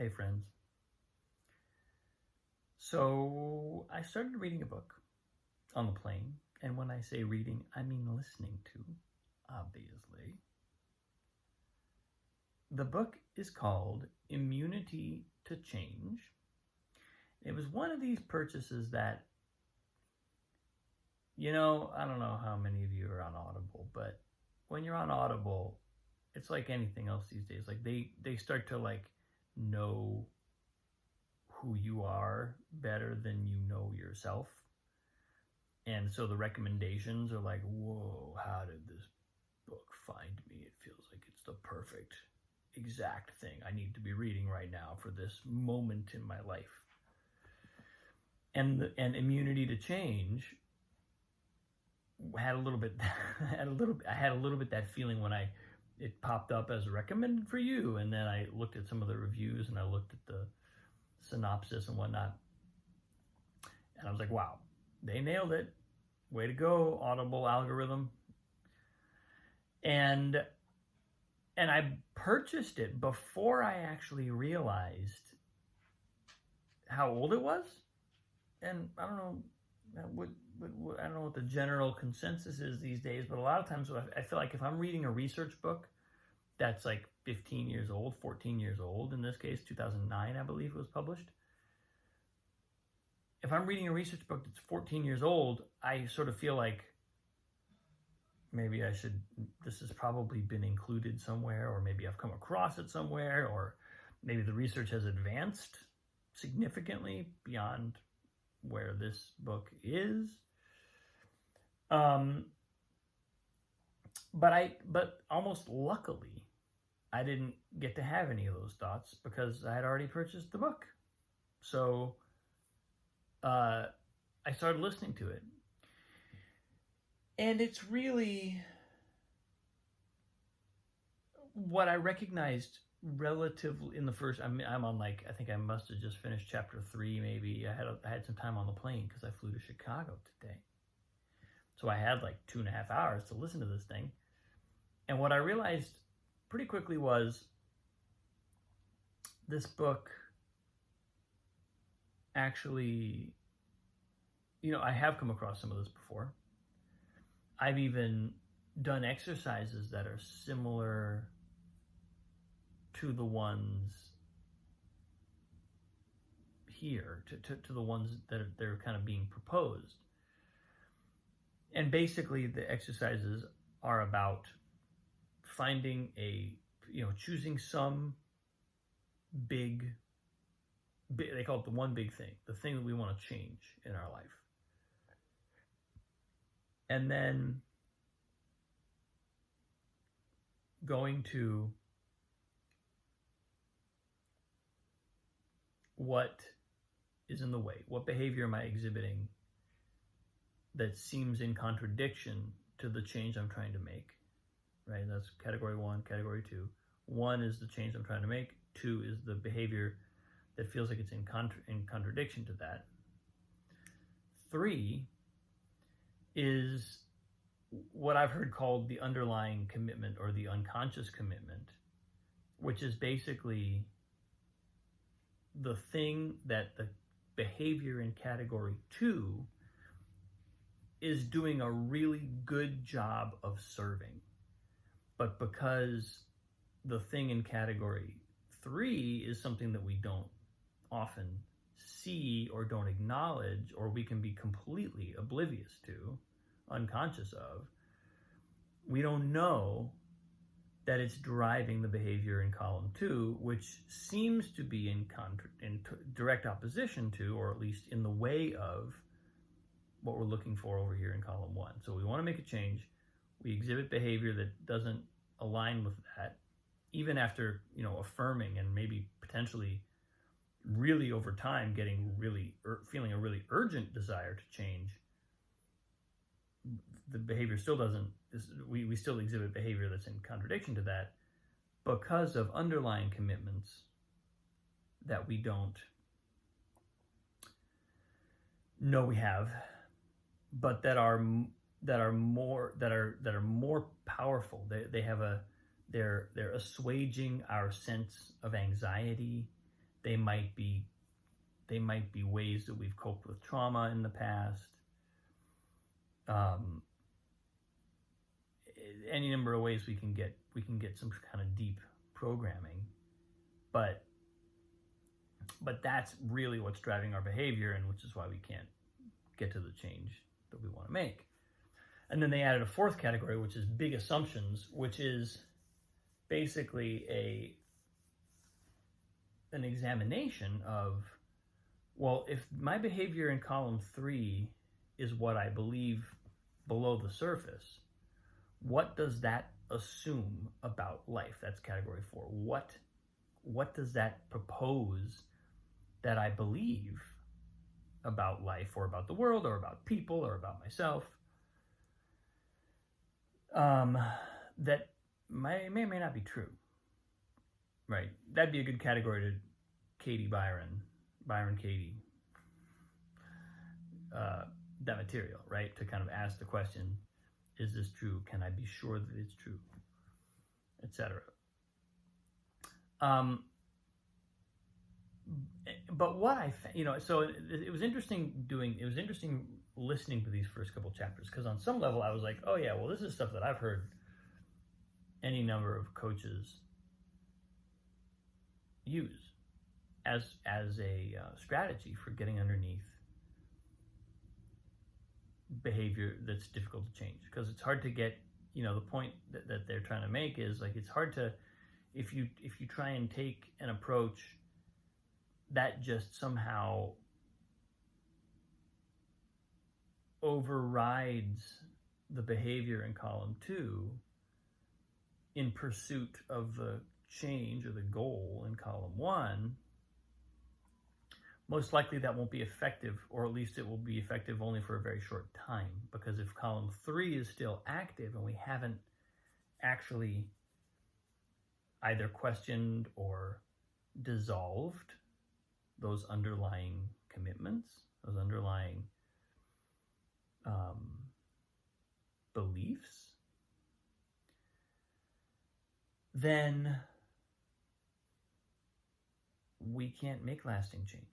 Hey friends. So I started reading a book on the plane, and when I say reading, I mean listening to, obviously. The book is called Immunity to Change. It was one of these purchases that, I don't know how many of you are on Audible, but when you're on Audible, it's like anything else these days. Like they start to know who you are better than you know yourself. And so the recommendations are like, whoa, how did this book find me? It feels like it's the perfect, exact thing I need to be reading right now for this moment in my life. And Immunity to Change had a little bit that feeling when it popped up as recommended for you, and then I looked at some of the reviews and I looked at the synopsis and whatnot, and I was like, wow, they nailed it. Way to go, Audible algorithm. And I purchased it before I actually realized how old it was. And I don't know I don't know what the general consensus is these days, but a lot of times I feel like if I'm reading a research book that's like 15 years old, 14 years old, in this case, 2009, I believe it was published. If I'm reading a research book that's 14 years old, I sort of feel like maybe this has probably been included somewhere, or maybe I've come across it somewhere, or maybe the research has advanced significantly beyond where this book is. But almost luckily, I didn't get to have any of those thoughts because I had already purchased the book. So I started listening to it. And it's really what I recognized relatively in the first. I'm on I think I must have just finished chapter 3. Maybe I had some time on the plane because I flew to Chicago today, so I had 2.5 hours to listen to this thing. And what I realized pretty quickly was this book actually, I have come across some of this before. I've even done exercises that are similar to the ones here, to the ones that they're kind of being proposed. And basically the exercises are about finding choosing some big, they call it the one big thing, the thing that we want to change in our life. And then going to what is in the way. What behavior am I exhibiting that seems in contradiction to the change I'm trying to make? Right? That's category 1, category 2. 1 is the change I'm trying to make. 2 is the behavior that feels like it's in contradiction to that. 3 is what I've heard called the underlying commitment or the unconscious commitment, which is basically the thing that the behavior in category 2 is doing a really good job of serving. But because the thing in category 3 is something that we don't often see or don't acknowledge, or we can be completely oblivious to, unconscious of, we don't know that it's driving the behavior in column 2, which seems to be in direct opposition to, or at least in the way of, what we're looking for over here in column 1. So we want to make a change. We exhibit behavior that doesn't align with that, even after affirming and maybe potentially really over time getting feeling a really urgent desire to change. The behavior still doesn't. We still exhibit behavior that's in contradiction to that because of underlying commitments that we don't know we have, but that are more powerful. They're assuaging our sense of anxiety. They might be ways that we've coped with trauma in the past. Any number of ways we can get some kind of deep programming, but that's really what's driving our behavior, and which is why we can't get to the change that we want to make. And then they added a fourth category, which is big assumptions, which is basically an examination of, well, if my behavior in column 3 is what I believe below the surface, what does that assume about life? That's category 4. What does that propose that I believe about life, or about the world, or about people, or about myself, that may or may not be true, right? That'd be a good category to Byron Katie, that material, right? To kind of ask the question, is this true? Can I be sure that it's true? Etc. But what so it was interesting listening to these first couple chapters, because on some level I was like, oh yeah, well, this is stuff that I've heard any number of coaches use as a strategy for getting underneath behavior that's difficult to change, because it's hard to get, the point that they're trying to make is like, it's hard to, if you try and take an approach that just somehow overrides the behavior in column 2 in pursuit of the change or the goal in column 1, most likely that won't be effective, or at least it will be effective only for a very short time, because if column 3 is still active and we haven't actually either questioned or dissolved those underlying commitments, those underlying beliefs, then we can't make lasting change.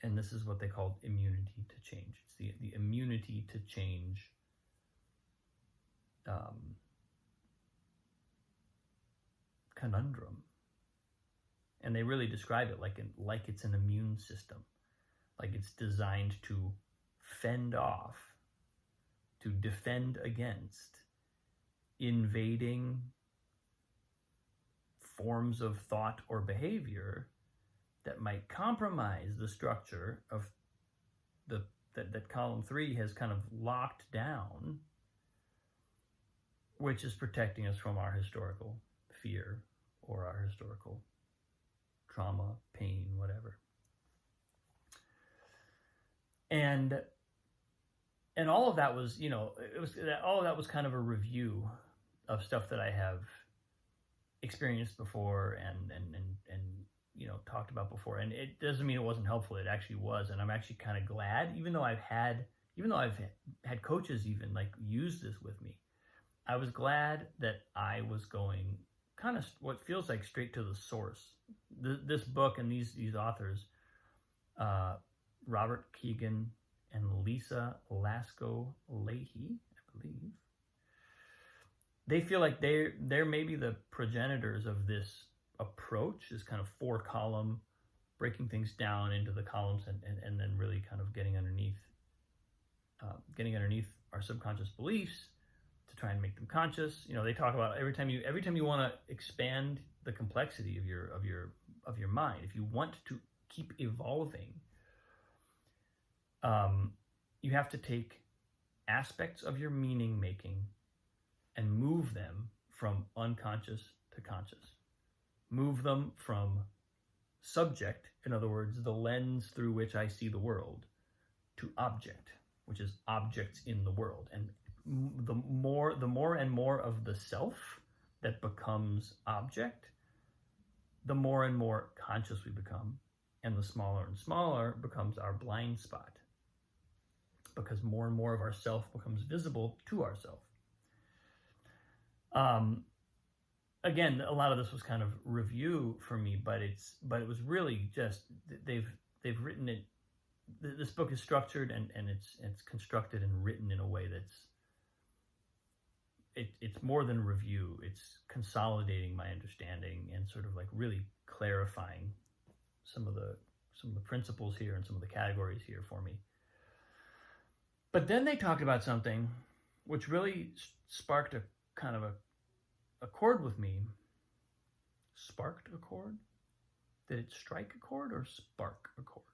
And this is what they call immunity to change. It's the immunity to change conundrum. And they really describe it like it's an immune system, like it's designed to fend off, to defend against invading forms of thought or behavior that might compromise the structure of that column 3 has kind of locked down, which is protecting us from our historical fear or our historical trauma, pain, whatever. And all of that was, all of that was kind of a review of stuff that I have experienced before and talked about before. And it doesn't mean it wasn't helpful. It actually was, and I'm actually kind of glad, even though I've had coaches even like use this with me. I was glad that I was going kind of what feels like straight to the source. This book and these authors, Robert Keegan and Lisa Laskow Lahey, I believe, they feel like they're maybe the progenitors of this approach, this kind of 4-column, breaking things down into the columns and then really kind of getting underneath our subconscious beliefs to try and make them conscious. They talk about every time you want to expand the complexity of your mind, if you want to keep evolving, you have to take aspects of your meaning making and move them from unconscious to conscious. Move them from subject, in other words, the lens through which I see the world, to object, which is objects in the world. And the more and more of the self that becomes object, the more and more conscious we become, and the smaller and smaller becomes our blind spot, because more and more of ourself becomes visible to ourself. again, a lot of this was kind of review for me, but it was really just they've written it. This book is structured and it's constructed and written in a way that's it's more than review. It's consolidating my understanding and sort of like really clarifying some of the principles here and some of the categories here for me. But then they talked about something which really sparked a kind of a chord with me. Sparked a chord? Did it strike a chord or spark a chord?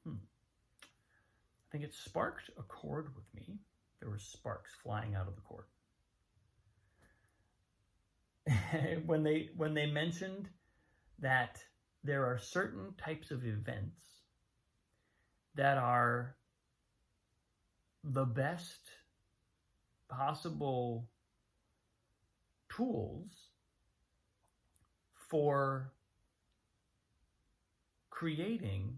I think it sparked a chord with me. There were sparks flying out of the chord. when they mentioned that there are certain types of events that are the best possible tools for creating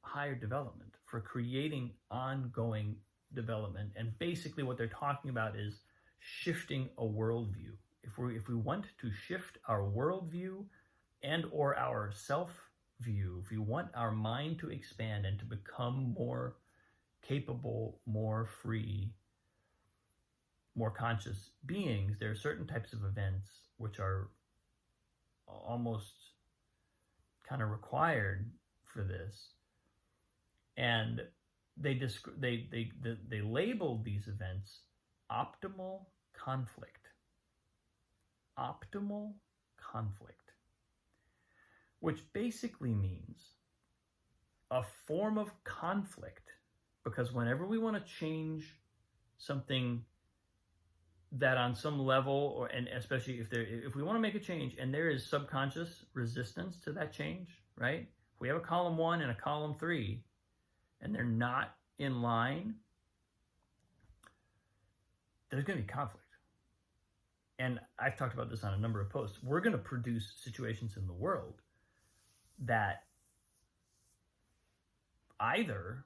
higher development, for creating ongoing development. And basically what they're talking about is shifting a worldview. If we want to shift our worldview and or our self-view, if we want our mind to expand and to become more capable, more free, more conscious beings, there are certain types of events which are almost kind of required for this. And they labeled these events optimal conflict. Optimal conflict, which basically means a form of conflict, because whenever we want to change something that on some level, and especially if we want to make a change and there is subconscious resistance to that change, right? If we have a column 1 and a column 3 and they're not in line, there's going to be conflict. And I've talked about this on a number of posts. We're going to produce situations in the world that either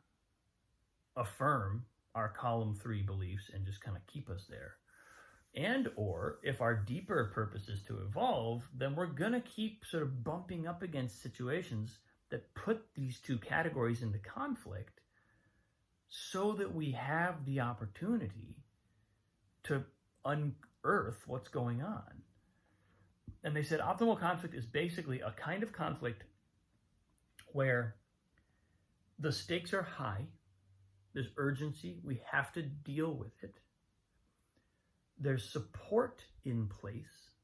affirm our column 3 beliefs and just kind of keep us there, and or if our deeper purpose is to evolve, then we're going to keep sort of bumping up against situations that put these two categories into conflict so that we have the opportunity to unearth what's going on. And they said optimal conflict is basically a kind of conflict where the stakes are high, there's urgency, we have to deal with it. There's support in place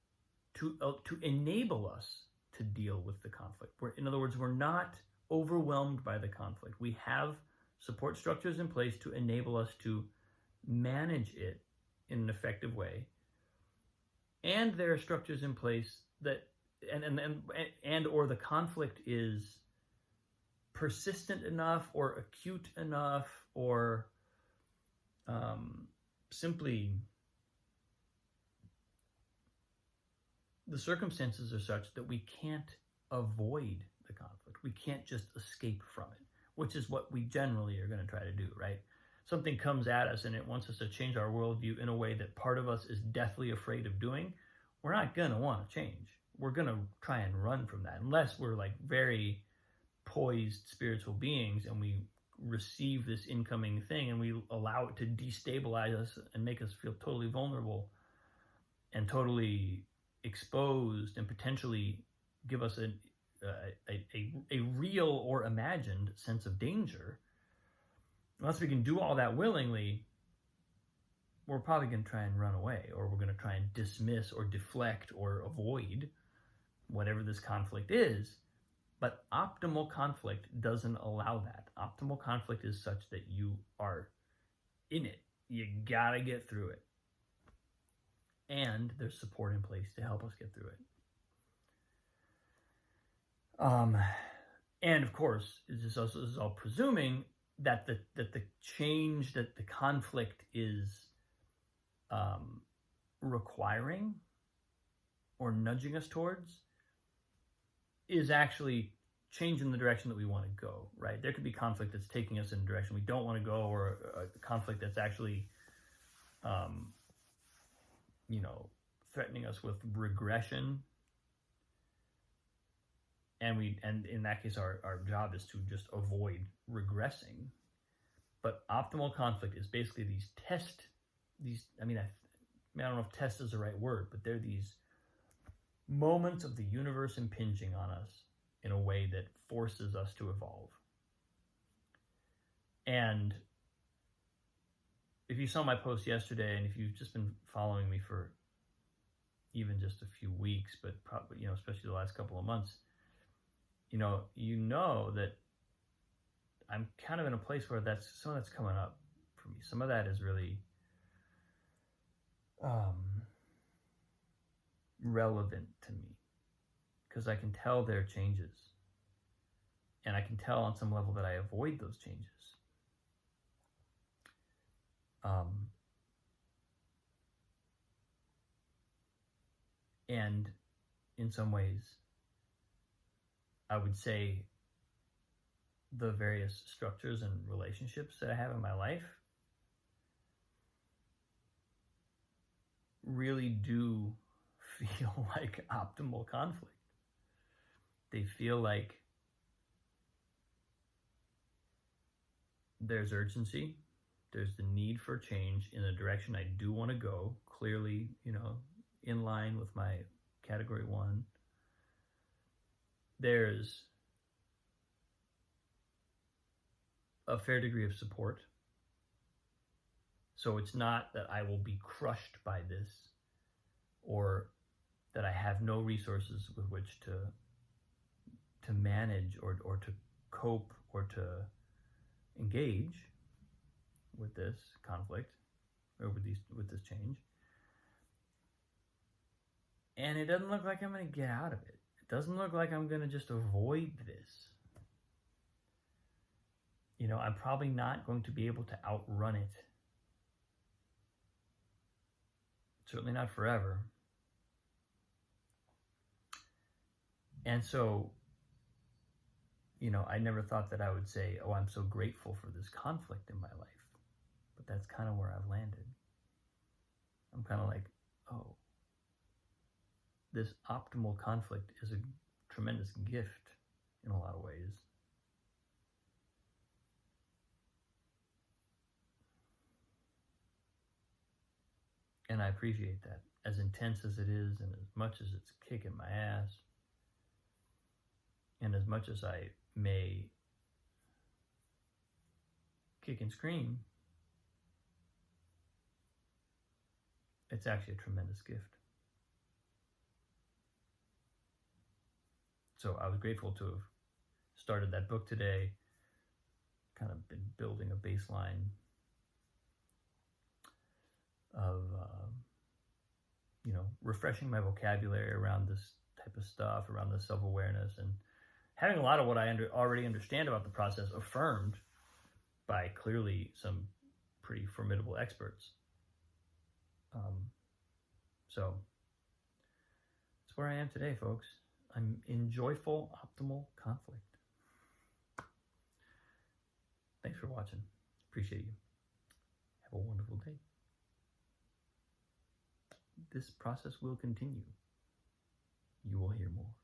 to enable us to deal with the conflict. In other words, we're not overwhelmed by the conflict. We have support structures in place to enable us to manage it in an effective way. And there are structures in place that, and or the conflict is persistent enough or acute enough or simply the circumstances are such that we can't avoid the conflict. We can't just escape from it, which is what we generally are going to try to do, right? Something comes at us and it wants us to change our worldview in a way that part of us is deathly afraid of doing. We're not going to want to change. We're going to try and run from that unless we're like very poised spiritual beings and we receive this incoming thing and we allow it to destabilize us and make us feel totally vulnerable and totally exposed and potentially give us a real or imagined sense of danger. Unless we can do all that willingly, we're probably going to try and run away, or we're going to try and dismiss or deflect or avoid whatever this conflict is. But optimal conflict doesn't allow that. Optimal conflict is such that you are in it. You gotta get through it. And there's support in place to help us get through it. And of course, this is all presuming that the change that the conflict is requiring or nudging us towards is actually changing the direction that we want to go, right? There could be conflict that's taking us in a direction we don't want to go, or a conflict that's actually, threatening us with regression. And in that case, our job is to just avoid regressing. But optimal conflict is basically I don't know if test is the right word, but they're these moments of the universe impinging on us in a way that forces us to evolve. And if you saw my post yesterday, and if you've just been following me for even just a few weeks, but probably, especially the last couple of months, you know that I'm kind of in a place where some of that's coming up for me. Some of that is really relevant to me, because I can tell there are changes, and I can tell on some level that I avoid those changes. And in some ways, I would say the various structures and relationships that I have in my life really do feel like optimal conflict. They feel like there's urgency, there's the need for change in a direction I do want to go, clearly, in line with my category 1. There's a fair degree of support. So it's not that I will be crushed by this, or that I have no resources with which to manage or to cope or to engage with this conflict or with this change. And it doesn't look like I'm going to get out of it. It doesn't look like I'm going to just avoid this. I'm probably not going to be able to outrun it. Certainly not forever. And so, I never thought that I would say, oh, I'm so grateful for this conflict in my life. But that's kind of where I've landed. I'm kind of like, oh, this optimal conflict is a tremendous gift in a lot of ways. And I appreciate that. As intense as it is, and as much as it's kicking my ass, and as much as I may kick and scream, it's actually a tremendous gift. So I was grateful to have started that book today, kind of been building a baseline of, refreshing my vocabulary around this type of stuff, around the self-awareness, and having a lot of what I already understand about the process affirmed by clearly some pretty formidable experts. So that's where I am today, folks. I'm in joyful, optimal conflict. Thanks for watching. Appreciate you. Have a wonderful day. This process will continue. You will hear more.